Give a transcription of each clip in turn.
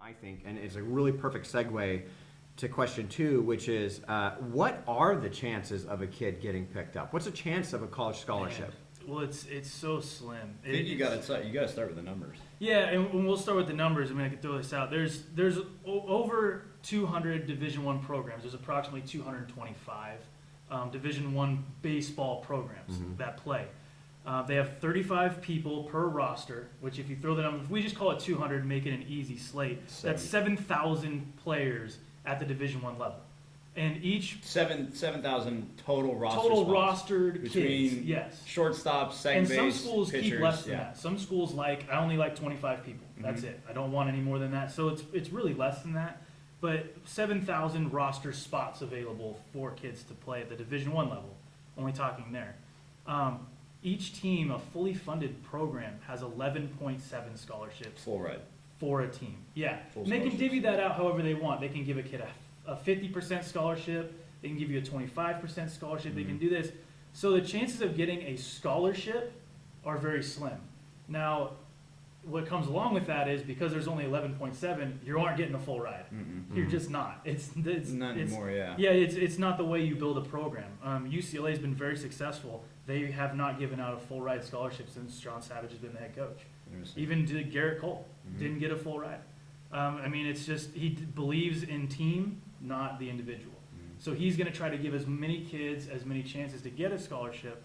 I think, and it's a really perfect segue to question 2, which is, what are the chances of a kid getting picked up? What's the chance of a college scholarship? Well, it's so slim. I think you got to start with the numbers. Yeah, and we'll start with the numbers. I mean, I can throw this out. There's over 200 Division I programs. There's approximately 225 Division I baseball programs that play. They have 35 people per roster, which if you throw the number, if we just call it 200, make it an easy slate, that's 7,000 players at the Division I level. And each 7,000 total rostered between kids, yes, shortstop, second and base, some schools pitchers, keep less than that. Some schools I only like 25 people. That's it. I don't want any more than that. So it's really less than that. But 7,000 roster spots available for kids to play at the Division I level. Only talking there. Each team, a fully funded program, has 11.7 scholarships. Full ride. For a team. Yeah. Full And they can divvy that out however they want. They can give a kid a 50% scholarship. They can give you a 25% scholarship. They can do this. So the chances of getting a scholarship are very slim. Now, what comes along with that is because there's only 11.7, you aren't getting a full ride. You're just not. It's not anymore, yeah. Yeah, it's not the way you build a program. UCLA has been very successful. They have not given out a full ride scholarship since John Savage has been the head coach. Even Garrett Cole didn't get a full ride. I mean, it's just he believes in team, not the individual. So he's going to try to give as many kids as many chances to get a scholarship,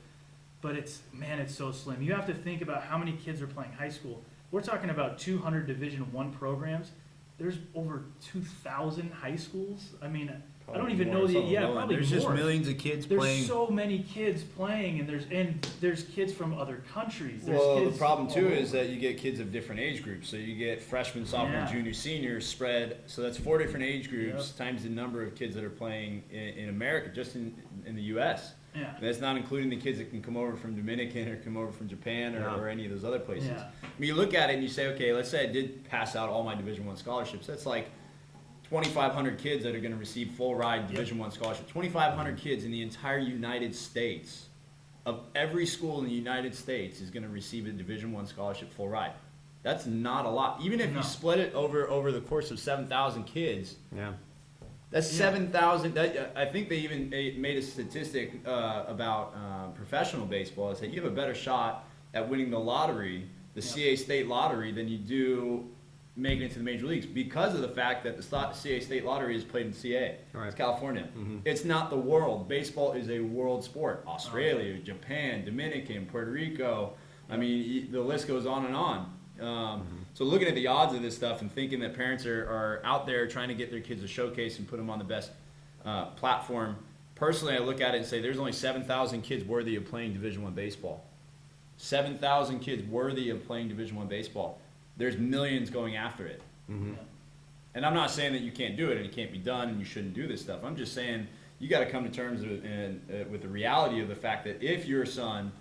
but it's so slim. You have to think about how many kids are playing high school. We're talking about 200 Division I programs. There's over 2,000 high schools. I mean, probably I don't even know the probably there's more. Just millions of kids there's playing. There's so many kids playing, and there's kids from other countries. There's well, kids the problem too is that you get kids of different age groups. So you get freshman, sophomore, Yeah. junior, senior spread. So that's 4 different age groups times the number of kids that are playing in America, just in the U.S. Yeah. And that's not including the kids that can come over from Dominican or come over from Japan or any of those other places. Yeah. I mean, you look at it and you say, okay, let's say I did pass out all my Division I scholarships. That's like 2,500 kids that are going to receive full ride Division I scholarship. 2,500 kids in the entire United States, of every school in the United States, is going to receive a Division I scholarship full ride. That's not a lot. Even if you split it over the course of 7,000 kids. Yeah. That's 7,000. I think they even made a statistic about professional baseball. Is that you have a better shot at winning the lottery, the CA State lottery, than you do making it to the major leagues because of the fact that the CA State lottery is played in CA. Right. It's California. It's not the world. Baseball is a world sport. Australia, Japan, Dominican, Puerto Rico. I mean, the list goes on and on. So looking at the odds of this stuff and thinking that parents are out there trying to get their kids a showcase and put them on the best platform, personally I look at it and say there's only 7,000 kids worthy of playing Division I baseball. 7,000 kids worthy of playing Division I baseball. There's millions going after it. And I'm not saying that you can't do it and it can't be done and you shouldn't do this stuff. I'm just saying you got to come to terms with the reality of the fact that if your son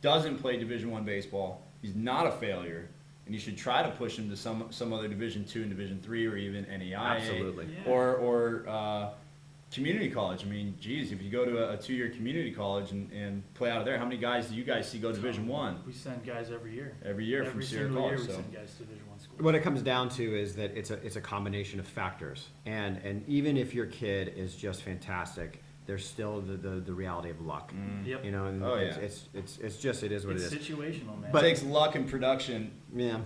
doesn't play Division I baseball, he's not a failure. And you should try to push him to some other Division II and Division III or even NAIA. Absolutely. Or community college. I mean, geez, if you go to a 2-year community college and play out of there, how many guys do you guys see go Division I? We send guys every year. Every year from Sierra College. We send guys to Division I school. What it comes down to is that it's a combination of factors, and even if your kid is just fantastic, there's still the reality of luck. Yep. You know, and it's just it is what it is. It's situational, man. But it takes luck and production. Yeah.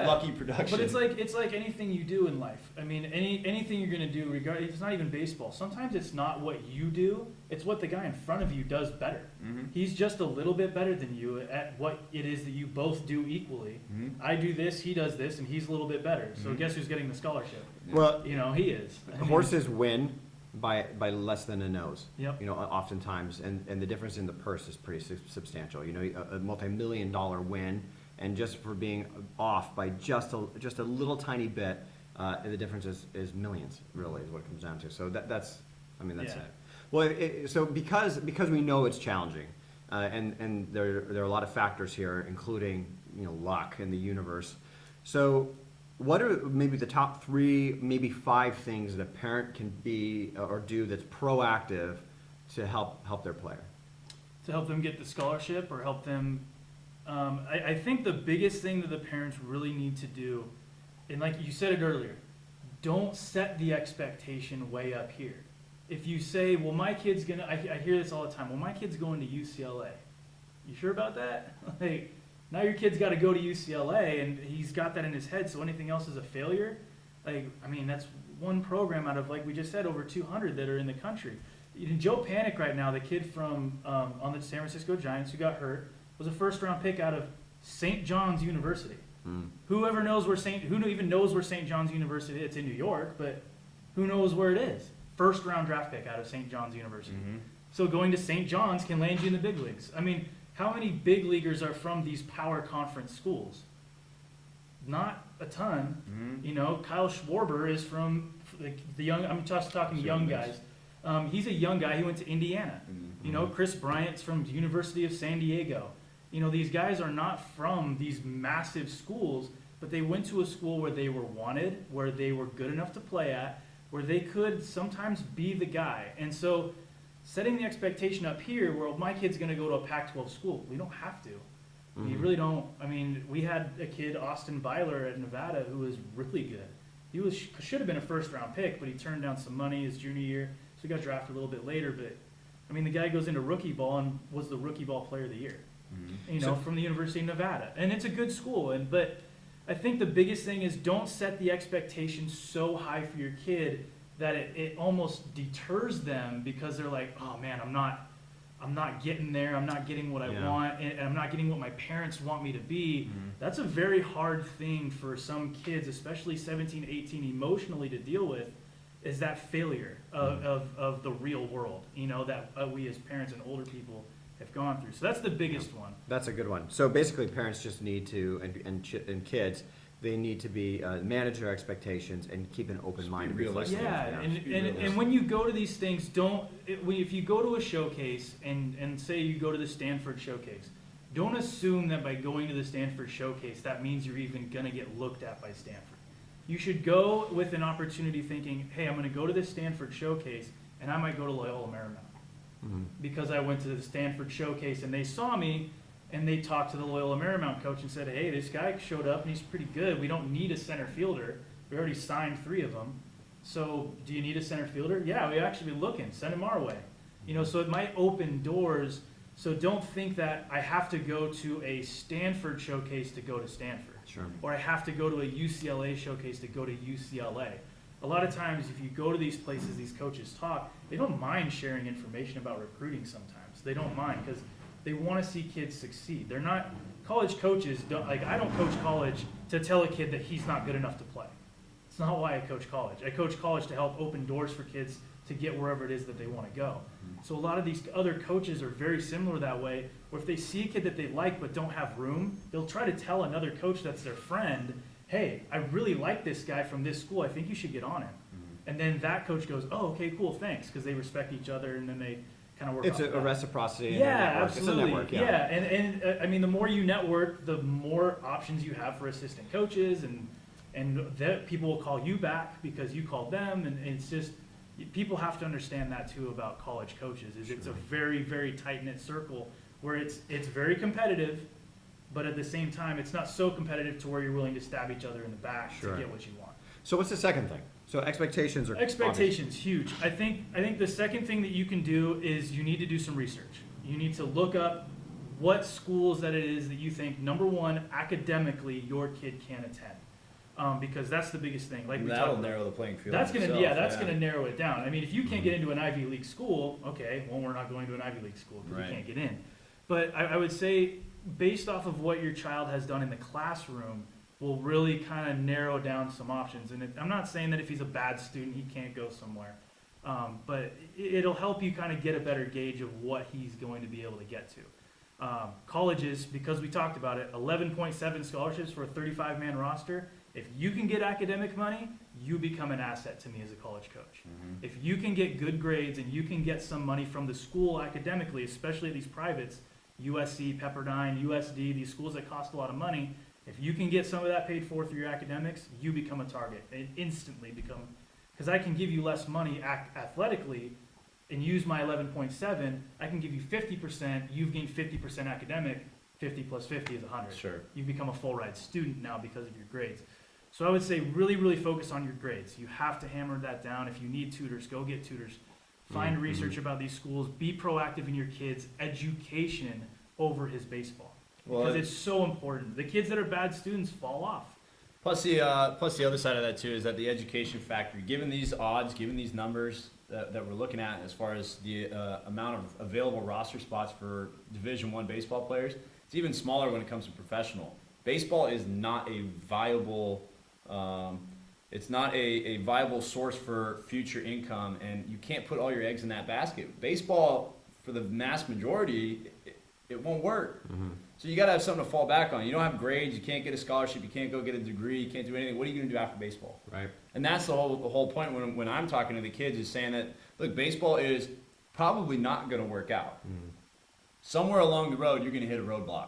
Lucky production. But it's like anything you do in life. I mean, anything you're gonna do, it's not even baseball. Sometimes it's not what you do; it's what the guy in front of you does better. He's just a little bit better than you at what it is that you both do equally. I do this, he does this, and he's a little bit better. So guess who's getting the scholarship? Well, he is. Horses win by less than a nose. Yep. You know, oftentimes, and the difference in the purse is pretty substantial. You know, a multi-million-dollar win, and just for being off by just a little tiny bit, the difference is millions. Really, is what it comes down to. So that's it. Well, so because we know it's challenging, and there are a lot of factors here, including luck in the universe. So what are maybe the top 3, maybe 5 things that a parent can be or do that's proactive to help their player? To help them get the scholarship or help them, I think the biggest thing that the parents really need to do and like you said it earlier, don't set the expectation way up here. If you say, well, my kid's gonna, I hear this all the time, well, my kid's going to UCLA. You sure about that? Like, now your kid's got to go to UCLA, and he's got that in his head, so anything else is a failure? Like, I mean, that's one program out of, like we just said, over 200 that are in the country. Joe Panic right now, the kid from on the San Francisco Giants who got hurt, was a first-round pick out of St. John's University. Whoever knows where who even knows where St. John's University is? It's in New York, but who knows where it is? First-round draft pick out of St. John's University. So going to St. John's can land you in the big leagues. I mean, how many big leaguers are from these power conference schools? Not a ton. You know, Kyle Schwarber is from the young. I'm just talking young guys. He's a young guy. He went to Indiana. You know, Chris Bryant's from the University of San Diego. You know, these guys are not from these massive schools, but they went to a school where they were wanted, where they were good enough to play at, where they could sometimes be the guy. And so setting the expectation up here where my kid's going to go to a Pac-12 school, we don't have to. We really don't. I mean, we had a kid, Austin Byler at Nevada, who was really good. He should have been a first-round pick, but he turned down some money his junior year, so he got drafted a little bit later. But, I mean, the guy goes into rookie ball and was the rookie ball player of the year, you know, from the University of Nevada. And it's a good school. But I think the biggest thing is don't set the expectation so high for your kid that it almost deters them because they're like, oh, man, I'm not getting there. I'm not getting what I want, and I'm not getting what my parents want me to be. That's a very hard thing for some kids, especially 17, 18, emotionally to deal with, is that failure of the real world, you know, that we as parents and older people have gone through. So that's the biggest one. That's a good one. So basically, parents just need to, and kids, they need to be manage their expectations and keep an open mind. Yeah, and when you go to these things, if you go to a showcase and say you go to the Stanford showcase, don't assume that by going to the Stanford showcase that means you're even going to get looked at by Stanford. You should go with an opportunity thinking, hey, I'm going to go to the Stanford showcase and I might go to Loyola Marymount because I went to the Stanford showcase and they saw me. And they talked to the Loyola Marymount coach and said, hey, this guy showed up and he's pretty good. We don't need a center fielder. We already signed 3 of them. So do you need a center fielder? Yeah, we actually be looking. Send him our way. You know, so it might open doors. So don't think that I have to go to a Stanford showcase to go to Stanford. Sure. Or I have to go to a UCLA showcase to go to UCLA. A lot of times if you go to these places, these coaches talk, they don't mind sharing information about recruiting sometimes. They don't mind because they want to see kids succeed. They're not, college coaches, I don't coach college to tell a kid that he's not good enough to play. It's not why I coach college. I coach college to help open doors for kids to get wherever it is that they want to go. So a lot of these other coaches are very similar that way, where if they see a kid that they like but don't have room, they'll try to tell another coach that's their friend, hey, I really like this guy from this school. I think you should get on him. And then that coach goes, oh, okay, cool, thanks, because they respect each other, and then they kind of work. It's a reciprocity. Yeah, and absolutely. It's a network, yeah, and I mean, the more you network, the more options you have for assistant coaches, and that people will call you back because you called them, and it's just people have to understand that too about college coaches. It's a very, very tight knit circle where it's very competitive, but at the same time, it's not so competitive to where you're willing to stab each other in the back to get what you want. So what's the second thing? So expectations are expectations huge. I think the second thing that you can do is you need to do some research. You need to look up what schools that it is that you think, number one, academically your kid can attend, because that's the biggest thing. Like that'll narrow the playing field. That's gonna gonna narrow it down. I mean, if you can't get into an Ivy League school, okay, well we're not going to an Ivy League school because you can't get in. But I would say based off of what your child has done in the classroom, will really kind of narrow down some options. And I'm not saying that if he's a bad student, he can't go somewhere. But it'll help you kind of get a better gauge of what he's going to be able to get to. Colleges, because we talked about it, 11.7 scholarships for a 35-man roster. If you can get academic money, you become an asset to me as a college coach. If you can get good grades and you can get some money from the school academically, especially these privates, USC, Pepperdine, USD, these schools that cost a lot of money, if you can get some of that paid for through your academics, you become a target and instantly become, because I can give you less money athletically and use my 11.7, I can give you 50%, you've gained 50% academic, 50 plus 50 is 100. Sure. You become a full ride student now because of your grades. So I would say really, really focus on your grades. You have to hammer that down. If you need tutors, go get tutors. Find research about these schools. Be proactive in your kids' education over his baseball. Because it's so important. The kids that are bad students fall off. Plus the other side of that too is that the education factor, given these odds, given these numbers that we're looking at as far as the amount of available roster spots for Division I baseball players, it's even smaller when it comes to professional. Baseball is not a viable it's not a viable source for future income, and you can't put all your eggs in that basket. Baseball, for the mass majority, it won't work. So you got to have something to fall back on. You don't have grades, you can't get a scholarship, you can't go get a degree, you can't do anything. What are you going to do after baseball? Right. And that's the whole point when I'm talking to the kids is saying that, look, baseball is probably not going to work out. Somewhere along the road, you're going to hit a roadblock,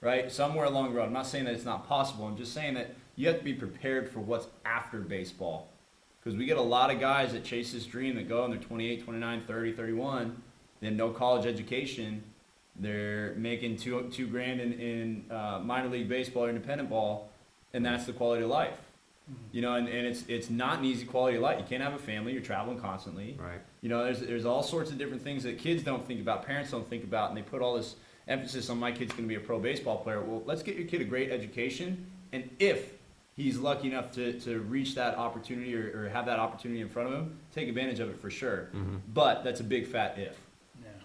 right? Somewhere along the road. I'm not saying that it's not possible. I'm just saying that you have to be prepared for what's after baseball. Because we get a lot of guys that chase this dream that go and they're 28, 29, 30, 31, then no college education. They're making two grand in minor league baseball or independent ball, and that's the quality of life. You know, and it's not an easy quality of life. You can't have a family. You're traveling constantly. Right. You know, there's all sorts of different things that kids don't think about, parents don't think about, and they put all this emphasis on my kid's going to be a pro baseball player. Well, let's get your kid a great education, and if he's lucky enough to reach that opportunity or have that opportunity in front of him, take advantage of it for sure. But that's a big fat if.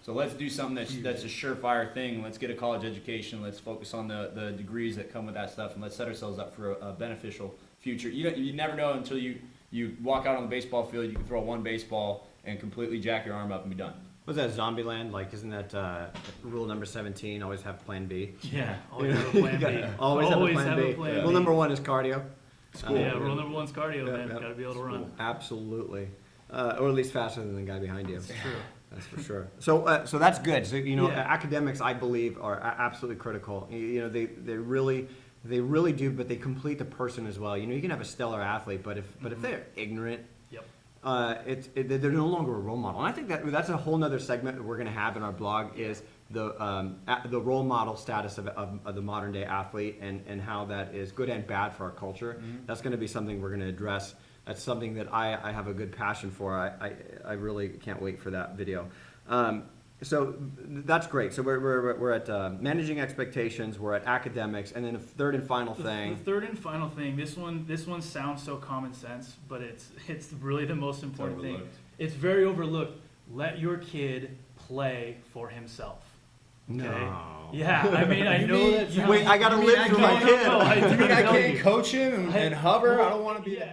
So let's do something that's a surefire thing. Let's get a college education. Let's focus on the degrees that come with that stuff, and let's set ourselves up for a beneficial future. You never know until you walk out on the baseball field. You can throw one baseball and completely jack your arm up and be done. Was that Zombieland? Like, isn't that rule number 17? Always have Plan B. Yeah, always have a plan B. Always have a Plan B. Rule number 1 is cardio. Yeah, rule number 1's cardio, man. Yep. Got to be able to run. Absolutely, or at least faster than the guy behind you. That's true. That's for sure. So that's good. So Yeah. academics, I believe, are absolutely critical. They really do, but they complete the person as well. You can have a stellar athlete, but if they're ignorant, they're no longer a role model. And I think that's a whole nother segment that we're going to have in our blog is the role model status of the modern day athlete and how that is good and bad for our culture. That's going to be something we're going to address. That's something that I have a good passion for. I really can't wait for that video. So that's great. So we're at managing expectations. We're at academics, and then the third and final thing. The third and final thing. This one sounds so common sense, but it's really the most important thing. It's very overlooked. Let your kid play for himself. Okay? No. Yeah, I mean, I know that. Wait, I gotta live through my kid. I can't coach him and hover. I don't want to be.